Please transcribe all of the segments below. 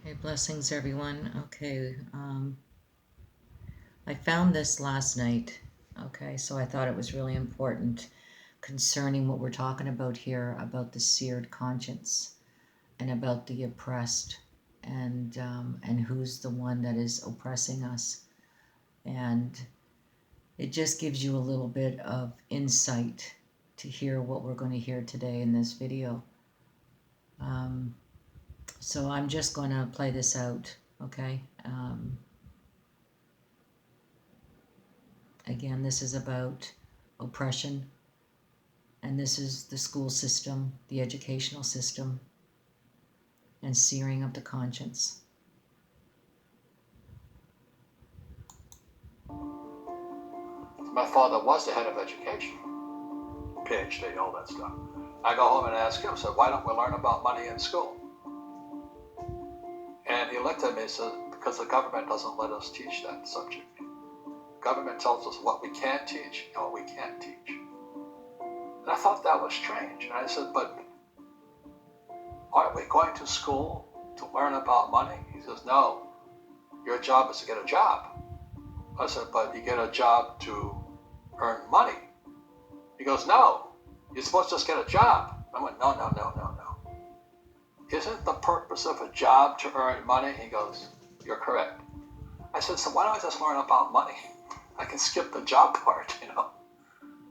Okay, blessings everyone. Okay, I found this last night. Okay, so I thought it was really important concerning what we're talking about here about the seared conscience and about the oppressed and who's the one that is oppressing us. And it just gives you a little bit of insight to hear what we're going to hear today in this video. So I'm just going to play this out, okay? Again, this is about oppression, and this is the school system, the educational system, and searing of the conscience. My father was the head of education, PhD, all that stuff. I go home and ask him, I said, why don't we learn about money in school? And he looked at me and said, because the government doesn't let us teach that subject. Government tells us what we can teach and what we can't teach. And I thought that was strange. And I said, but aren't we going to school to learn about money? He says, no, your job is to get a job. I said, but you get a job to earn money. He goes, no, you're supposed to just get a job. I went, no. Isn't the purpose of a job to earn money? He goes, you're correct. I said, so why don't I just learn about money? I can skip the job part,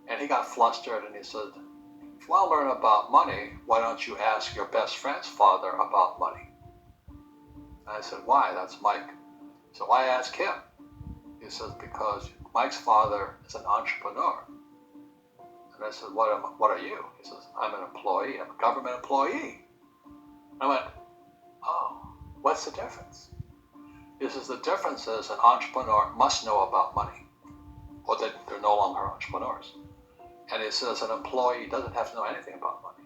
And he got flustered and he said, if you want to learn about money, why don't you ask your best friend's father about money? And I said, why? That's Mike. So why ask him? He says, because Mike's father is an entrepreneur. And I said, what are you? He says, I'm an employee. I'm a government employee. I went, oh, what's the difference? He says, the difference is an entrepreneur must know about money, or that they're no longer entrepreneurs. And he says an employee doesn't have to know anything about money,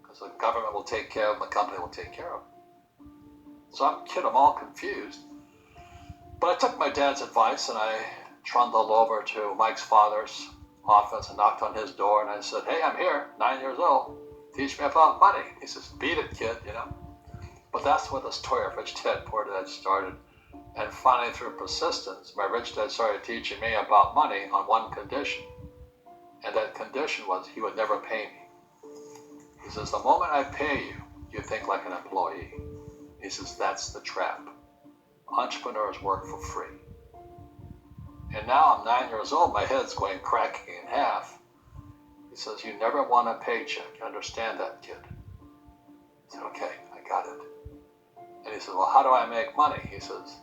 because the government will take care of him, the company will take care of him. So I'm all confused. But I took my dad's advice and I trundled over to Mike's father's office and knocked on his door and I said, hey, I'm here, 9 years old. Teach me about money. He says, beat it, kid, But that's where the story of Rich Dad, Poor Dad started. And finally, through persistence, my rich dad started teaching me about money on one condition. And that condition was he would never pay me. He says, the moment I pay you, you think like an employee. He says, that's the trap. Entrepreneurs work for free. And now I'm 9 years old, my head's going cracking in half. He says, you never want a paycheck. You understand that, kid? I said, okay, I got it. And he says, well, how do I make money? He says,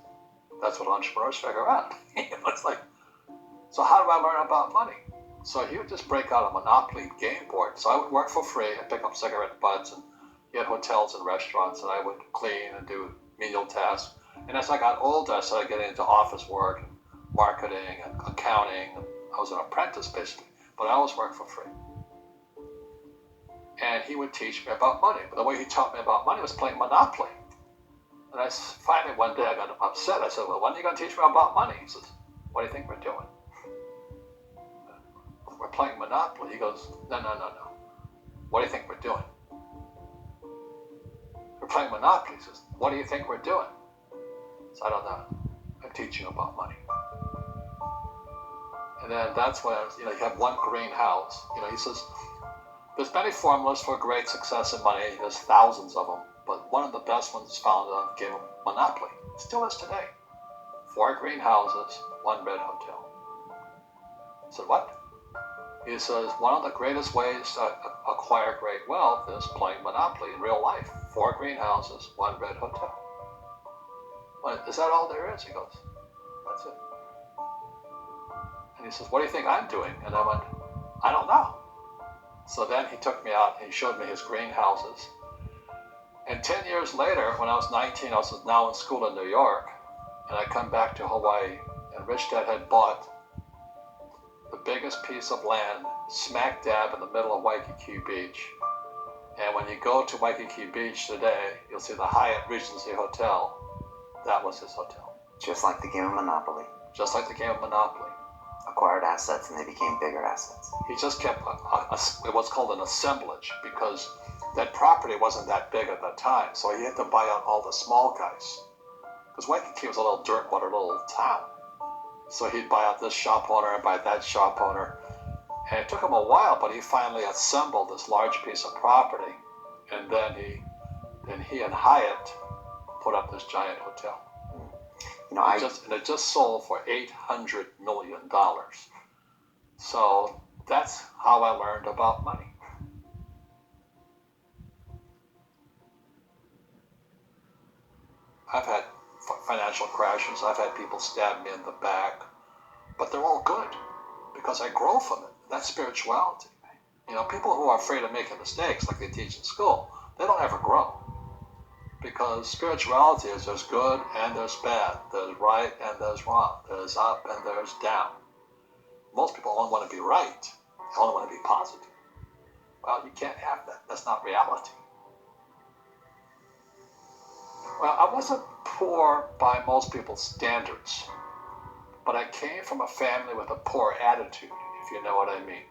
that's what entrepreneurs figure out. It's like, so how do I learn about money? So he would just break out a Monopoly game board. So I would work for free and pick up cigarette butts and get hotels and restaurants, and I would clean and do menial tasks. And as I got older, I started getting into office work and marketing and accounting. And I was an apprentice, basically, but I always worked for free. And he would teach me about money. But the way he taught me about money was playing Monopoly. And I finally one day I got upset. I said, well, when are you going to teach me about money? He says, what do you think we're doing? We're playing Monopoly. He goes, no. What do you think we're doing? We're playing Monopoly. He says, what do you think we're doing? So I don't know. I'm teaching about money. And then that's when, you have one greenhouse. He says, there's many formulas for great success in money. There's thousands of them. But one of the best ones is found on the game of Monopoly. It still is today. 4 greenhouses, 1 red hotel. I said, what? He says, one of the greatest ways to acquire great wealth is playing Monopoly in real life. 4 greenhouses, 1 red hotel. Well, is that all there is? He goes, that's it. And he says, what do you think I'm doing? And I went, I don't know. So then he took me out and he showed me his greenhouses. And 10 years later, when I was 19, I was now in school in New York, and I come back to Hawaii, and Rich Dad had bought the biggest piece of land smack dab in the middle of Waikiki Beach. And when you go to Waikiki Beach today, you'll see the Hyatt Regency Hotel. That was his hotel. Just like the game of Monopoly. Just like the game of Monopoly. Acquired assets and they became bigger assets. He just kept what's called an assemblage, because that property wasn't that big at that time, so he had to buy out all the small guys. Because Waikiki was a little dirt water, little town. So he'd buy out this shop owner and buy that shop owner. And it took him a while, but he finally assembled this large piece of property. And then he and Hyatt put up this giant hotel. You know, It just sold for $800 million. So that's how I learned about money. I've had financial crashes. I've had people stab me in the back, but they're all good because I grow from it. That's spirituality. You know, people who are afraid of making mistakes, like they teach in school, they don't ever grow. Because spirituality is there's good and there's bad, there's right and there's wrong, there's up and there's down. Most people only want to be right, they only want to be positive. Well, you can't have that. That's not reality. Well, I wasn't poor by most people's standards, but I came from a family with a poor attitude, if you know what I mean.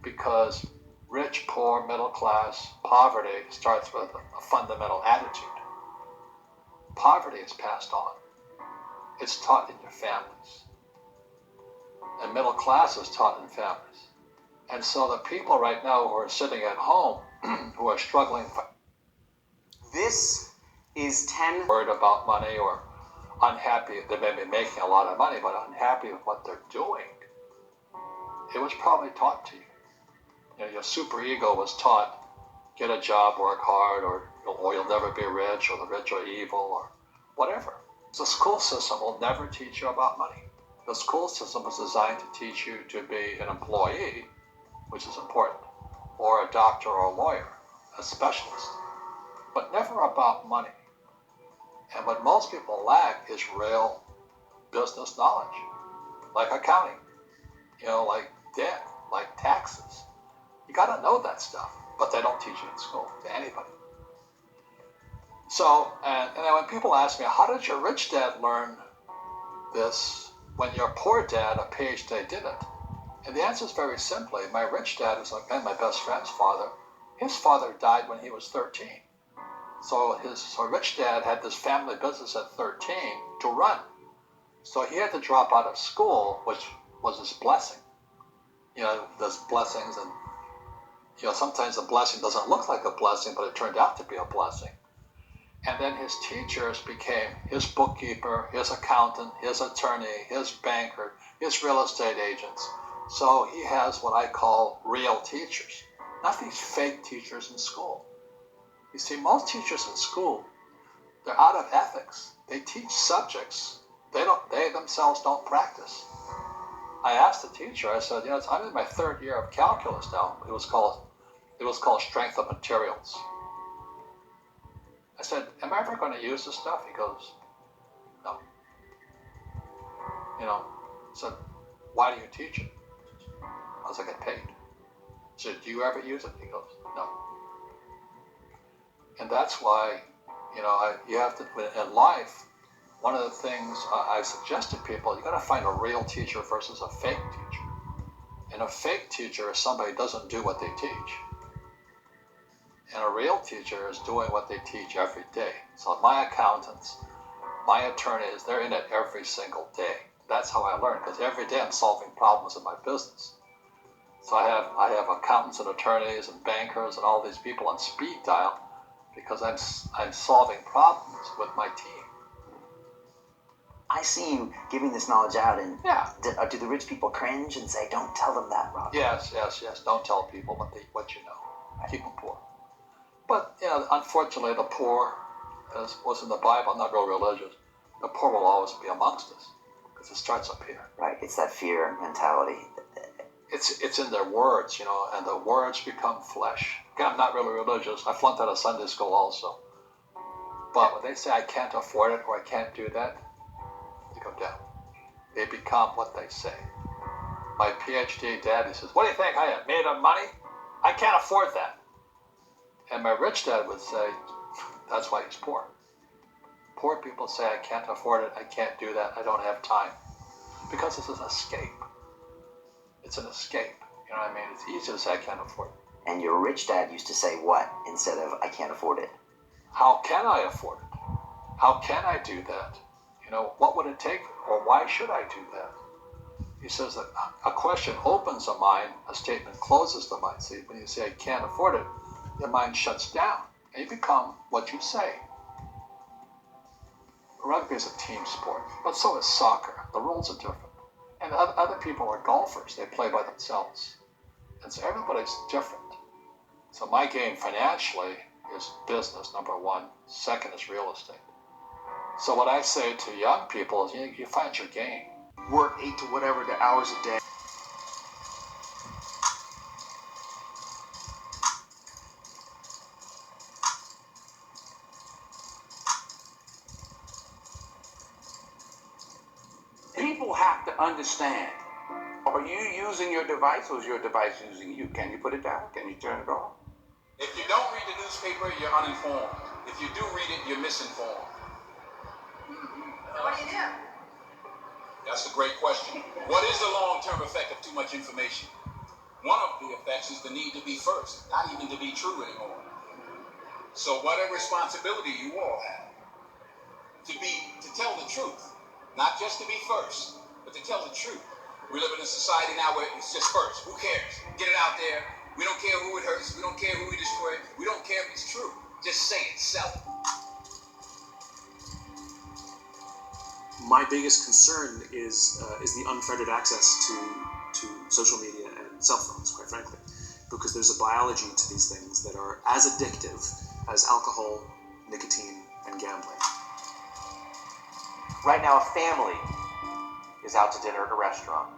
Because rich, poor, middle class, poverty starts with a fundamental attitude. Poverty is passed on. It's taught in your families. And middle class is taught in families. And so the people right now who are sitting at home, who are struggling, this is 10 worried about money or unhappy, they may be making a lot of money, but unhappy with what they're doing, it was probably taught to you. You know, your superego was taught, get a job, work hard, or you'll never be rich, or the rich are evil, or whatever. The school system will never teach you about money. The school system was designed to teach you to be an employee, which is important, or a doctor or a lawyer, a specialist, but never about money. And what most people lack is real business knowledge, like accounting, you know, like debt, like taxes. You got to know that stuff, but they don't teach it in school to anybody. So, and then when people ask me, how did your rich dad learn this when your poor dad, a PhD, didn't? And the answer is very simply, my rich dad was like my best friend's father. His father died when he was 13. So rich dad had this family business at 13 to run. So he had to drop out of school, which was his blessing. You know, there's blessings, and you know, sometimes a blessing doesn't look like a blessing, but it turned out to be a blessing. And then his teachers became his bookkeeper, his accountant, his attorney, his banker, his real estate agents. So he has what I call real teachers, not these fake teachers in school. You see, most teachers in school, they're out of ethics. They teach subjects they themselves don't practice. I asked the teacher, I said, you know, I'm in my third year of calculus now. It was called strength of materials. I said, am I ever going to use this stuff? He goes, no. You know, I said, why do you teach it? Because I get paid. I said, do you ever use it? He goes, no. And that's why, you know, you have to, in life, one of the things I suggest to people, you got to find a real teacher versus a fake teacher. And a fake teacher is somebody who doesn't do what they teach. And a real teacher is doing what they teach every day. So my accountants, my attorneys, they're in it every single day. That's how I learn, because every day I'm solving problems in my business. So I have accountants and attorneys and bankers and all these people on speed dial because I'm solving problems with my team. I see you giving this knowledge out, and Yeah. do the rich people cringe and say, don't tell them that, Rob? Yes. Don't tell people what you know. Keep them poor. But, you know, unfortunately, the poor, as was in the Bible, I'm not real religious, the poor will always be amongst us because it starts up here. Right, it's that fear mentality. It's in their words, you know, and the words become flesh. Again, I'm not really religious. I flunked out of Sunday school also. But when they say I can't afford it or I can't do that, they go down. They become what they say. My PhD daddy says, what do you think I am, made of money? I can't afford that. And my rich dad would say, that's why he's poor. Poor people say, I can't afford it, I can't do that, I don't have time. Because it's an escape. It's an escape. You know what I mean? It's easy to say I can't afford it. And your rich dad used to say what instead of, I can't afford it? How can I afford it? How can I do that? What would it take, or why should I do that? He says that a question opens a mind, a statement closes the mind. See, when you say I can't afford it, your mind shuts down, and you become what you say. Rugby is a team sport, but so is soccer. The rules are different. And other people are golfers. They play by themselves. And so everybody's different. So my game financially is business, number one. Second is real estate. So what I say to young people is, you find your game. Work 8 to whatever the hours a day. People have to understand, are you using your device or is your device using you? Can you put it down? Can you turn it off? If you don't read the newspaper, you're uninformed. If you do read it, you're misinformed. What do you do? That's a great question. What is the long-term effect of too much information? One of the effects is the need to be first, not even to be true anymore. So what a responsibility you all have to tell the truth, not just to be first, but to tell the truth. We live in a society now where it's just first. Who cares? Get it out there. We don't care who it hurts. We don't care who we destroy. We don't care if it's true. Just say it. Sell it. My biggest concern is the unfettered access to social media and cell phones, quite frankly, because there's a biology to these things that are as addictive as alcohol, nicotine, and gambling. Right now, a family is out to dinner at a restaurant,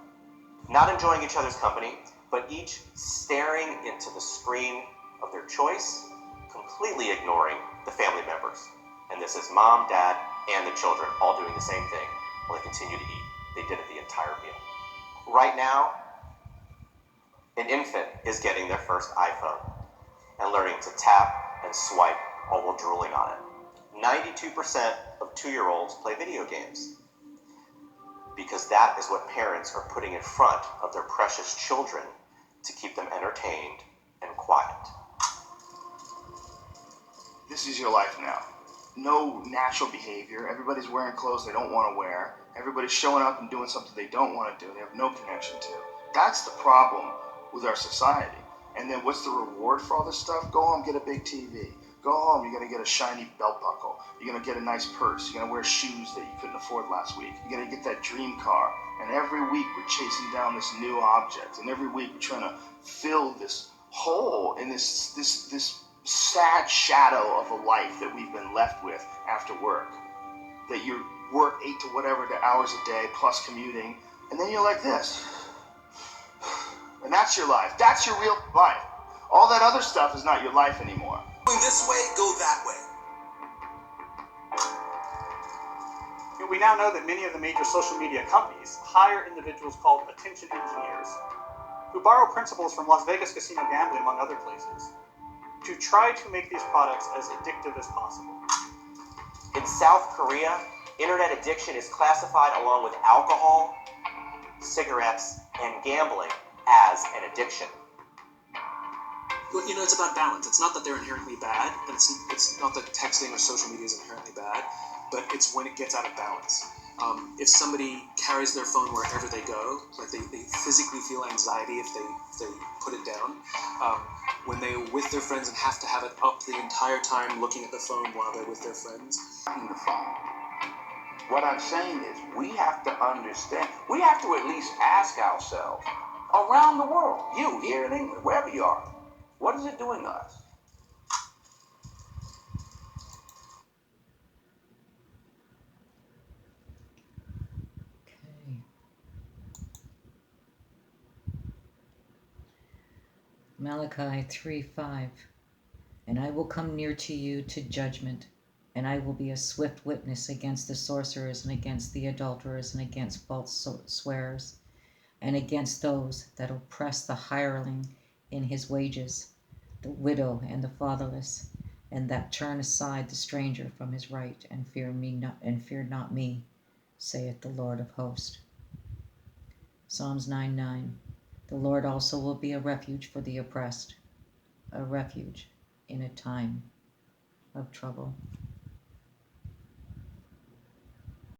not enjoying each other's company, but each staring into the screen of their choice, completely ignoring the family members. And this is mom, dad, and the children all doing the same thing while they continue to eat. They did it the entire meal. Right now, an infant is getting their first iPhone and learning to tap and swipe all while drooling on it. 92% of 2-year-olds play video games because that is what parents are putting in front of their precious children to keep them entertained and quiet. This is your life now. No natural behavior. Everybody's wearing clothes they don't want to wear. Everybody's showing up and doing something they don't want to do. They have no connection to. That's the problem with our society. And then what's the reward for all this stuff? Go home, get a big TV. Go home, you're going to get a shiny belt buckle. You're going to get a nice purse. You're going to wear shoes that you couldn't afford last week. You're going to get that dream car. And every week we're chasing down this new object. And every week we're trying to fill this hole in this sad shadow of a life that we've been left with after work. That you work 8 to whatever the hours a day plus commuting. And then you're like this. And that's your life. That's your real life. All that other stuff is not your life anymore. Going this way, go that way. We now know that many of the major social media companies hire individuals called attention engineers, who borrow principles from Las Vegas casino gambling, among other places, to try to make these products as addictive as possible. In South Korea, internet addiction is classified along with alcohol, cigarettes, and gambling as an addiction. Well, it's about balance. It's not that they're inherently bad, and it's not that texting or social media is inherently bad, but it's when it gets out of balance. If somebody carries their phone wherever they go, like they physically feel anxiety if they put it down. When they're with their friends and have to have it up the entire time looking at the phone while they're with their friends. The phone. What I'm saying is we have to understand, we have to at least ask ourselves, around the world, you here in England, wherever you are, what is it doing to us? Okay. Malachi 3:5. And I will come near to you to judgment, and I will be a swift witness against the sorcerers and against the adulterers and against false swearers and against those that oppress the hireling in his wages, the widow and the fatherless, and that turn aside the stranger from his right, and fear not me, saith the Lord of hosts. Psalms 9:9. The Lord also will be a refuge for the oppressed, a refuge in a time of trouble.